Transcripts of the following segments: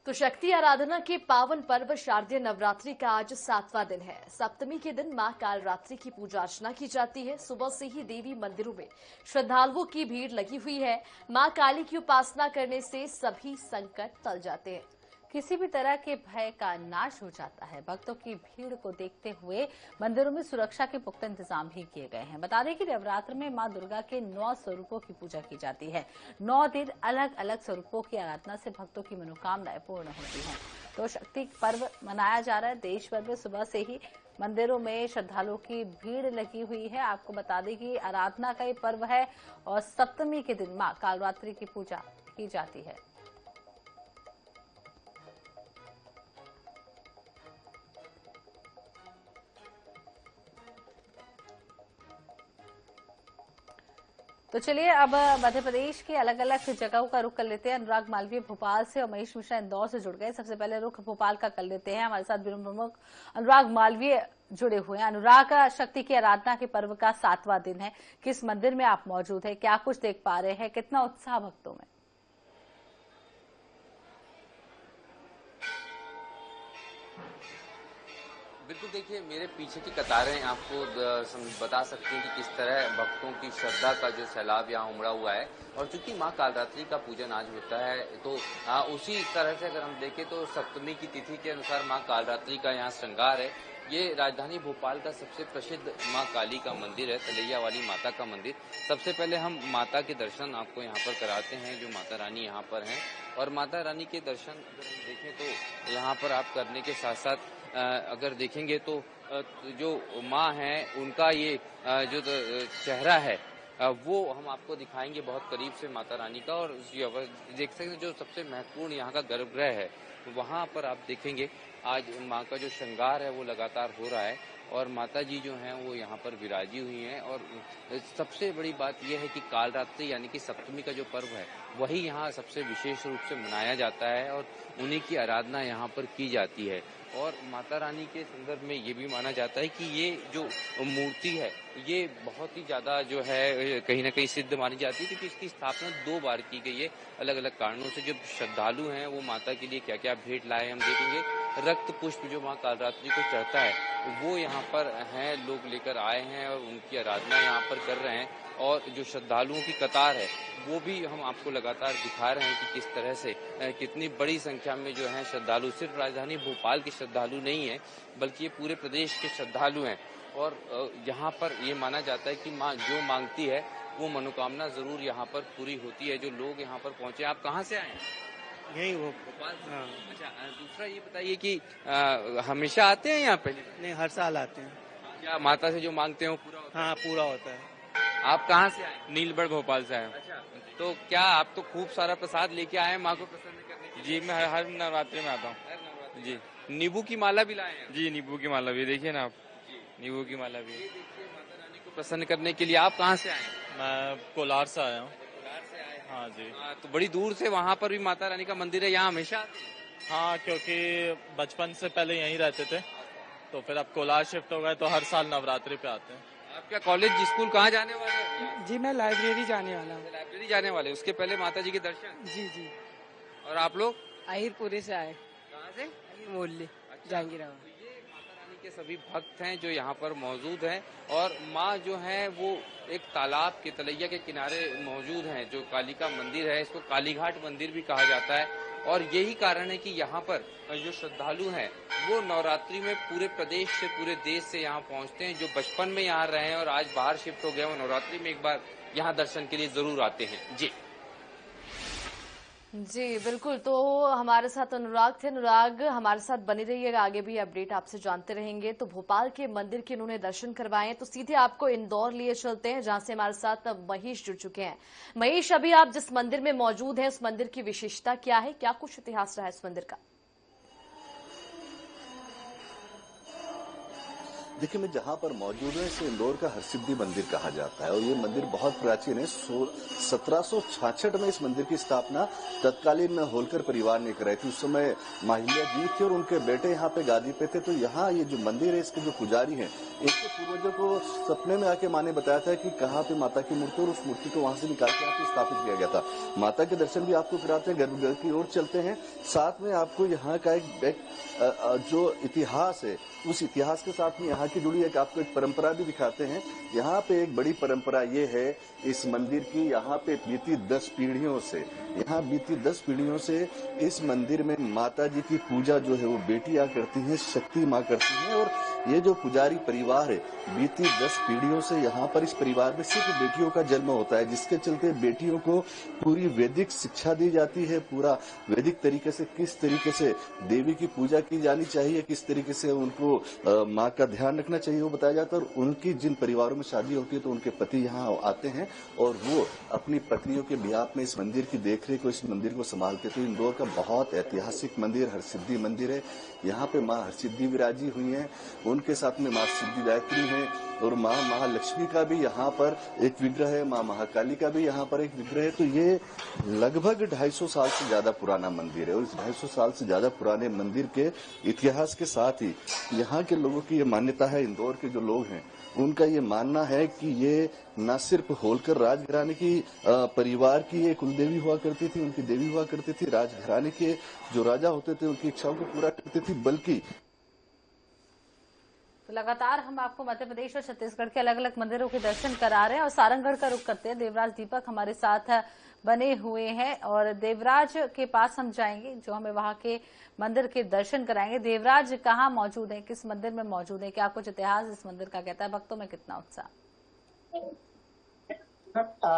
तो शक्ति आराधना के पावन पर्व शारदीय नवरात्रि का आज 7वां दिन है। सप्तमी के दिन मां कालरात्रि की पूजा अर्चना की जाती है। सुबह से ही देवी मंदिरों में श्रद्धालुओं की भीड़ लगी हुई है। मां काली की उपासना करने से सभी संकट टल जाते हैं। किसी भी तरह के भय का नाश हो जाता है। भक्तों की भीड़ को देखते हुए मंदिरों में सुरक्षा के पुख्ता इंतजाम भी किए गए हैं। बता दें कि नवरात्र में मां दुर्गा के 9 स्वरूपों की पूजा की जाती है। 9 दिन अलग अलग स्वरूपों की आराधना से भक्तों की मनोकामनाएं पूर्ण होती हैं। तो शक्ति पर्व मनाया जा रहा है। देश भर में सुबह से ही मंदिरों में श्रद्धालुओं की भीड़ लगी हुई है। आपको बता दें कि आराधना का ये पर्व है और सप्तमी के दिन मां कालरात्रि की पूजा की जाती है। तो चलिए अब मध्य प्रदेश के अलग अलग जगहों का रुख कर लेते हैं। अनुराग मालवीय भोपाल से और महेश मिश्रा इंदौर से जुड़ गए। सबसे पहले रुख भोपाल का कर लेते हैं। हमारे साथ ब्यूरो प्रमुख अनुराग मालवीय जुड़े हुए हैं। अनुराग, शक्ति की आराधना के पर्व का 7वां दिन है। किस मंदिर में आप मौजूद है, क्या कुछ देख पा रहे हैं, कितना उत्साह भक्तों में? बिल्कुल, देखिए मेरे पीछे की कतारें आपको बता सकती हैं कि किस तरह भक्तों की श्रद्धा का जो सैलाब यहाँ उमड़ा हुआ है। और चूंकि माँ कालरात्रि का पूजन आज होता है तो उसी तरह से अगर हम देखें तो सप्तमी की तिथि के अनुसार माँ कालरात्रि का यहाँ श्रृंगार है। ये राजधानी भोपाल का सबसे प्रसिद्ध माँ काली का मंदिर है, तलैया वाली माता का मंदिर। सबसे पहले हम माता के दर्शन आपको यहाँ पर कराते हैं, जो माता रानी यहाँ पर हैं। और माता रानी के दर्शन अगर हम देखें तो यहाँ पर आप करने के साथ साथ अगर देखेंगे तो जो माँ है उनका ये जो चेहरा है वो हम आपको दिखाएंगे बहुत करीब से माता रानी का। और देख सकते हैं जो सबसे महत्वपूर्ण यहाँ का गर्भगृह है वहाँ पर आप देखेंगे आज माँ का जो श्रृंगार है वो लगातार हो रहा है और माता जी जो हैं वो यहाँ पर विराजी हुई हैं। और सबसे बड़ी बात यह है कि कालरात्रि यानी कि सप्तमी का जो पर्व है वही यहाँ सबसे विशेष रूप से मनाया जाता है और उन्हीं की आराधना यहाँ पर की जाती है। और माता रानी के संदर्भ में ये भी माना जाता है कि ये जो मूर्ति है ये बहुत ही ज़्यादा जो है कहीं ना कहीं सिद्ध मानी जाती है, क्योंकि इसकी स्थापना 2 बार की गई है अलग अलग कारणों से। जो श्रद्धालु हैं वो माता के लिए क्या क्या भेंट लाए हम देखेंगे। रक्त पुष्प जो माँ कालरात्रि को चढ़ता है वो यहाँ पर हैं, लोग लेकर आए हैं और उनकी आराधना यहाँ पर कर रहे हैं। और जो श्रद्धालुओं की कतार है वो भी हम आपको लगातार दिखा रहे हैं कि किस तरह से कितनी बड़ी संख्या में जो है श्रद्धालु, सिर्फ राजधानी भोपाल के श्रद्धालु नहीं है बल्कि ये पूरे प्रदेश के श्रद्धालु हैं। और यहाँ पर ये माना जाता है कि माँ जो मांगती है वो मनोकामना जरूर यहाँ पर पूरी होती है। जो लोग यहाँ पर पहुंचे, आप कहाँ से आए हैं? यही वो भोपाल। अच्छा, दूसरा ये बताइए कि हमेशा आते हैं यहाँ पे? नहीं, हर साल आते हैं। क्या माता से जो मांगते हैं वो पूरा होता है? हाँ, पूरा होता है। आप कहाँ से आए? नीलबढ़ भोपाल से आए। अच्छा, तो क्या आप तो खूब सारा प्रसाद लेके आए हैं माँ को प्रसन्न करने के लिए? जी, मैं हर नवरात्रि में आता हूँ। जी, नींबू की माला भी लाए हैं? जी, नींबू की माला भी देखिए ना आप, नींबू की माला भी। ये देखिए माता रानी को प्रसन्न करने के लिए। आप कहाँ से आए हैं? मैं कोलार से आया हूँ। कोलार से आए हैं? हाँ जी। तो बड़ी दूर से वहाँ पर भी माता रानी का मंदिर है, यहाँ हमेशा आते हैं? हाँ, क्योंकि बचपन से पहले यहीं रहते थे तो फिर अब कोलार शिफ्ट हो गए तो हर साल नवरात्रि पे आते हैं। आप क्या कॉलेज स्कूल कहाँ जाने वाले हैं? जी, मैं लाइब्रेरी जाने वाला हूँ। लाइब्रेरी जाने वाले, उसके पहले माता जी के दर्शन? जी जी। और आप लोग अहिरपुरी से आए। कहाँ से? मोहल्ले जहांगीराबाद। तो ये माता रानी के सभी भक्त हैं जो यहाँ पर मौजूद हैं। और माँ जो है वो एक तालाब के तलैया के किनारे मौजूद हैं। जो काली का मंदिर है इसको कालीघाट मंदिर भी कहा जाता है। और यही कारण है कि यहाँ पर जो श्रद्धालु हैं वो नवरात्रि में पूरे प्रदेश से, पूरे देश से यहाँ पहुँचते हैं। जो बचपन में यहाँ रहे हैं और आज बाहर शिफ्ट हो गए वो नवरात्रि में एक बार यहाँ दर्शन के लिए जरूर आते हैं। जी जी बिल्कुल। तो हमारे साथ अनुराग थे। अनुराग, हमारे साथ बने रहिएगा, आगे भी अपडेट आपसे जानते रहेंगे। तो भोपाल के मंदिर के उन्होंने दर्शन करवाए, तो सीधे आपको इंदौर लिए चलते हैं जहां से हमारे साथ महेश जुड़ चुके हैं। महेश, अभी आप जिस मंदिर में मौजूद हैं उस मंदिर की विशेषता क्या है, क्या कुछ इतिहास रहा है इस मंदिर का? देखिए, मैं जहां पर मौजूद हूं इसे इंदौर का हरसिद्धि मंदिर कहा जाता है और ये मंदिर बहुत प्राचीन है। 1766 में इस मंदिर की स्थापना तत्कालीन होलकर परिवार ने कराई थी। उस समय माहिल्या जी थे और उनके बेटे यहाँ पे गादी पे थे। तो यहाँ ये जो मंदिर है, इसके जो पुजारी हैं, इनके पूर्वजों को सपने में आके माँ ने बताया था कि कहाँ पे माता की मूर्ति, और उस मूर्ति को वहां से निकाल के यहाँ पे स्थापित किया गया था। माता के दर्शन भी आपको कराते हैं, गर्भगृह की ओर चलते हैं, साथ में आपको यहाँ का एक जो इतिहास है, उस इतिहास के साथ में यहाँ की जुड़ी एक आपको एक परंपरा भी दिखाते हैं। यहाँ पे एक बड़ी परंपरा ये है इस मंदिर की, यहाँ पे बीती 10 पीढ़ियों से इस मंदिर में माता जी की पूजा जो है वो बेटियां करती हैं, शक्ति माँ करती हैं। और ये जो पुजारी परिवार है, बीती 10 पीढ़ियों से यहाँ पर इस परिवार में सिर्फ बेटियों का जन्म होता है, जिसके चलते बेटियों को पूरी वैदिक शिक्षा दी जाती है। पूरा वैदिक तरीके से किस तरीके से देवी की पूजा की जानी चाहिए, किस तरीके से उनको माँ का ध्यान रखना चाहिए, वो बताया जाता है। और उनकी जिन परिवारों में शादी होती है तो उनके पति यहाँ आते हैं और वो अपनी पत्नियों के ब्याह में इस मंदिर की देखरेख को, इस मंदिर को संभालते। तो इंदौर का बहुत ऐतिहासिक मंदिर हरसिद्धि मंदिर है। यहाँ पे माँ हरसिद्धि विराजी हुई हैं, उनके साथ में माँ सिद्धिदात्री हैं और माँ महालक्ष्मी का भी यहाँ पर एक विग्रह है, माँ महाकाली का भी यहाँ पर एक विग्रह है। तो ये लगभग 250 साल से ज्यादा पुराना मंदिर है और इस 250 साल से ज्यादा पुराने मंदिर के इतिहास के साथ ही यहाँ के लोगों की ये मान्यता है, इंदौर के जो लोग हैं उनका ये मानना है कि ये न सिर्फ होलकर राजघराने की परिवार की ये कुलदेवी हुआ करती थी, उनकी देवी हुआ करती थी, राजघराने के जो राजा होते थे उनकी इच्छाओं को पूरा करती थी, बल्कि तो लगातार हम आपको मध्य प्रदेश और छत्तीसगढ़ के अलग अलग मंदिरों के दर्शन करा रहे हैं और सारंगगढ़ का रुख करते हैं। देवराज दीपक हमारे साथ बने हुए हैं और देवराज के पास हम जाएंगे जो हमें वहां के मंदिर के दर्शन कराएंगे। देवराज कहाँ मौजूद है, किस मंदिर में मौजूद है, क्या कुछ इतिहास इस मंदिर का कहता है, भक्तों में कितना उत्साह?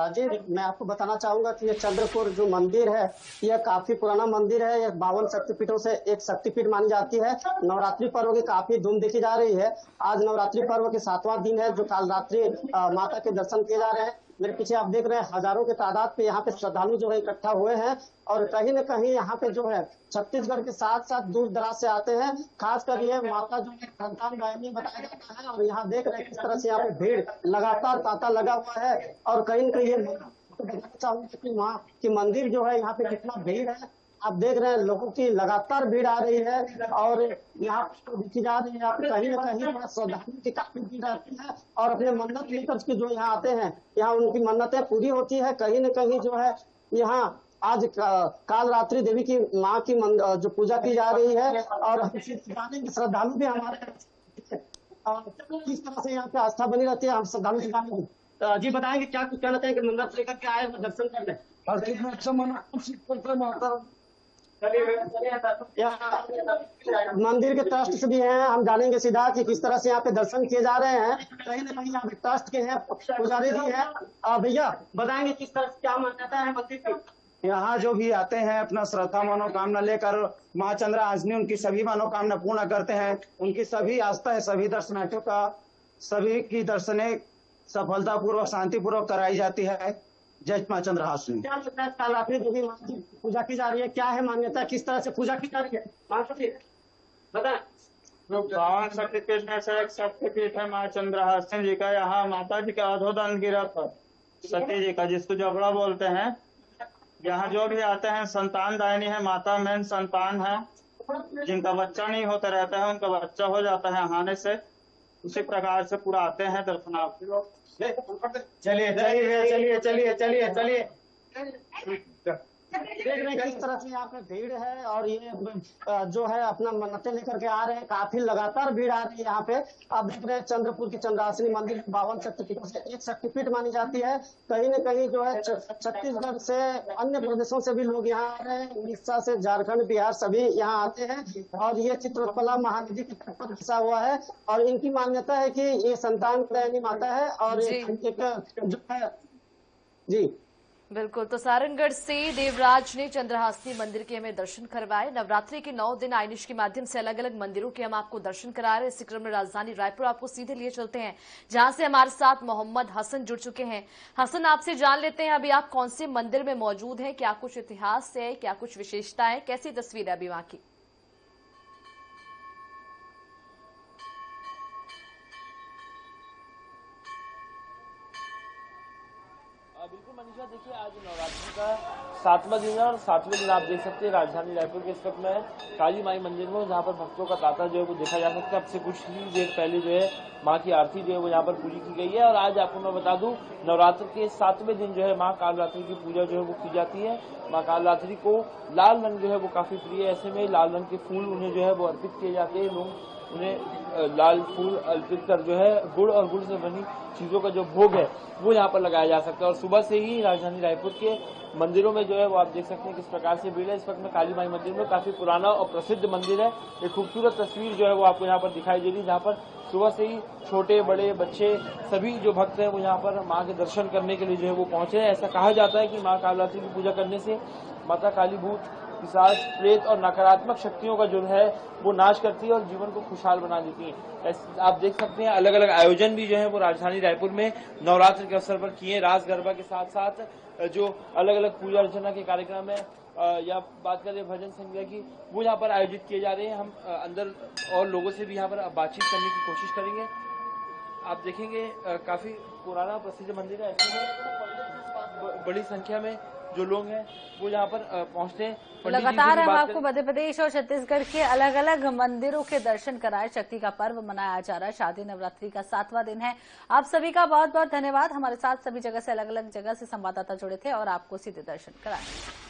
जी, मैं आपको बताना चाहूंगा कि ये चंद्रपुर जो मंदिर है यह काफी पुराना मंदिर है। यह 52 शक्तिपीठों से एक शक्तिपीठ मानी जाती है। नवरात्रि पर्व की काफी धूम देखी जा रही है। आज नवरात्रि पर्व के 7वां दिन है जो कालरात्रि माता के दर्शन किए जा रहे हैं। मेरे पीछे आप देख रहे हैं हजारों के तादाद पे यहाँ पे श्रद्धालु जो है इकट्ठा हुए हैं और कहीं न कहीं यहाँ पे जो है छत्तीसगढ़ के साथ साथ दूर दराज से आते हैं। खासकर ये माता जो है संतान दायिनी बताया जाता है और यहाँ देख रहे हैं किस तरह से यहाँ पे भीड़ लगातार तांता लगा हुआ है और कहीं न कहीं ये बताना चाहूंगा कि वहाँ की मंदिर जो है यहाँ पे कितना भीड़ है। आप देख रहे हैं लोगों की लगातार भीड़ आ रही है और यहाँ देखी जा रही है आप कहीं न कहीं श्रद्धालु की काफी भीड़ आती है और अपने मन्नत लेकर के जो यहाँ आते हैं यहाँ उनकी मन्नतें पूरी होती है। कहीं न कहीं जो है यहाँ आज कालरात्रि देवी की माँ की जो पूजा की जा रही है और श्रद्धालु भी हमारे किस तरह से यहाँ पे आस्था बनी रहती है। हम श्रद्धालु से जानेंगे। जी बताएंगे क्या कुछ कहना चाहेंगे, मन्नत लेकर के आए दर्शन करने और कितना अच्छा मना मंदिर के ट्रस्ट से भी हैं, हम जानेंगे सीधा कि किस तरह से यहाँ पे दर्शन किए जा रहे हैं। कहीं ना कहीं यहाँ पे ट्रस्ट के हैं, पुजारी जी हैं। भैया बताएंगे किस तरह से क्या मान्यता है मंदिर की? यहाँ जो भी आते हैं अपना श्रद्धा मनोकामना लेकर माँ चंद्रहासिनी उनकी सभी मनोकामना पूर्ण करते हैं। उनकी सभी आस्था है, सभी दर्शनार्थियों का सभी की दर्शने सफलतापूर्वक शांतिपूर्वक कराई जाती है। जय माँ चंद्रहासिनी। क्या लगता है कालरात्रि देवी माँ की पूजा की जा रही है, क्या है मान्यता, किस तरह से पूजा की जा रही है? बताएं। बावन शक्तिपीठ में से एक शक्तिपीठ है माँ चंद्रहासिनी जी का। यहाँ माता जी का अधोदन गिरा था सती जी का, जिसको जबड़ा बोलते हैं। यहाँ जो भी आते हैं संतान दायिनी है माता, मेन संतान है। जिनका बच्चा नहीं होता रहता है उनका बच्चा हो जाता है आने से। उसी प्रकार से पूरा आते हैं दर्शनार्थी लोग। चलिए चलिए चलिए चलिए चलिए चलिए देख रहे हैं किस तरह से यहाँ पे भीड़ है और ये जो है अपना मन्नतें लेकर के आ रहे हैं। काफी लगातार भीड़ आ रही है यहाँ पे। आप देख रहे हैं चंद्रपुर की चंद्रहासिनी मंदिर 52 शक्तिपीठों से एक शक्तिपीठ मानी जाती है। कहीं न कहीं जो है छत्तीसगढ़ से अन्य प्रदेशों से भी लोग यहाँ आ रहे हैं, उड़ीसा से, झारखंड, बिहार सभी यहाँ आते हैं और ये चित्रकला महानदी के तट पर बसा हुआ है और इनकी मान्यता है कि ये संतान दायिनी माता है और एक जो है जी बिल्कुल। तो सारंगगढ़ से देवराज ने चंद्रहासिनी मंदिर के हमें दर्शन करवाए। नवरात्रि के 9 दिन आइनिश के माध्यम से अलग अलग मंदिरों के हम आपको दर्शन करा रहे हैं। इसी क्रम में राजधानी रायपुर आपको सीधे लिए चलते हैं जहां से हमारे साथ मोहम्मद हसन जुड़ चुके हैं। हसन, आपसे जान लेते हैं अभी आप कौन से मंदिर में मौजूद हैं, क्या कुछ इतिहास है, क्या कुछ विशेषता है, कैसी तस्वीर है अभी वहां की? जी, मैं आपको बताना चाहूंगा कि ये चंद्रपुर जो मंदिर है यह काफी पुराना मंदिर है। 52 शक्तिपीठों से एक शक्तिपीठ मानी जाती है। कहीं न कहीं यहाँ पे जो है छत्तीसगढ़ के साथ साथ अन्य प्रदेशों से भी लोग यहाँ आ रहे हैं, उड़ीसा से, झारखंड, बिहार सभी यहाँ आते हैं और ये चित्रकला महानदी के तट पर बसा हुआ है और इनकी मान्यता है कि ये संतान दायिनी माता है और एक जो है जो सातवां दिन है और सातवें दिन आप देख सकते हैं राजधानी रायपुर के इस वक्त में काली माई मंदिर में, जहाँ पर भक्तों का तांता जो है वो देखा जा सकता है। अब से कुछ ही देर पहले जो है माँ की आरती जो है वो यहाँ पर पूरी की गई है। और आज आपको मैं बता दूं, नवरात्र के 7वें दिन जो है माँ कालरात्रि की पूजा जो है वो की जाती है। माँ कालरात्रि को लाल रंग जो है वो काफी प्रिय है, ऐसे में लाल रंग के फूल उन्हें जो है वो अर्पित किए जाते हैं। लोग उन्हें लाल फूल अर्पित कर जो है गुड़ और गुड़ से बनी चीजों का जो भोग है वो यहाँ पर लगाया जा सकता है। और सुबह से ही राजधानी रायपुर के मंदिरों में जो है वो आप देख सकते हैं किस प्रकार से भीड़ है। इस वक्त में काली माई मंदिर में काफी पुराना और प्रसिद्ध मंदिर है। एक खूबसूरत तस्वीर जो है वो आपको यहाँ पर दिखाई दे रही है, जहाँ पर सुबह से ही छोटे बड़े बच्चे सभी जो भक्त हैं वो यहाँ पर माँ के दर्शन करने के लिए जो है वो पहुंचे हैं। ऐसा कहा जाता है कि माँ कालरात्रि की पूजा करने से माता काली भूत, पिशाच, प्रेत और नकारात्मक शक्तियों का जो है वो नाश करती है और जीवन को खुशहाल बना देती है। आप देख सकते हैं अलग अलग आयोजन भी जो है वो राजधानी रायपुर में नवरात्र के अवसर पर किए। रास गरबा के साथ साथ जो अलग अलग पूजा अर्चना के कार्यक्रम है या बात करें भजन संध्या की, वो यहाँ पर आयोजित किए जा रहे हैं। हम अंदर और लोगों से भी यहाँ पर बातचीत करने की कोशिश करेंगे। आप देखेंगे काफी पुराना प्रसिद्ध मंदिर है, ऐसे में बड़ी संख्या में जो लोग हैं वो यहाँ पर पहुंचते हैं। लगातार हम आपको मध्य प्रदेश और छत्तीसगढ़ के अलग अलग मंदिरों के दर्शन कराए। शक्ति का पर्व मनाया जा रहा है। शारदीय नवरात्रि का 7वां दिन है। आप सभी का बहुत बहुत धन्यवाद। हमारे साथ सभी जगह से अलग अलग जगह से संवाददाता जुड़े थे और आपको सीधे दर्शन कराए।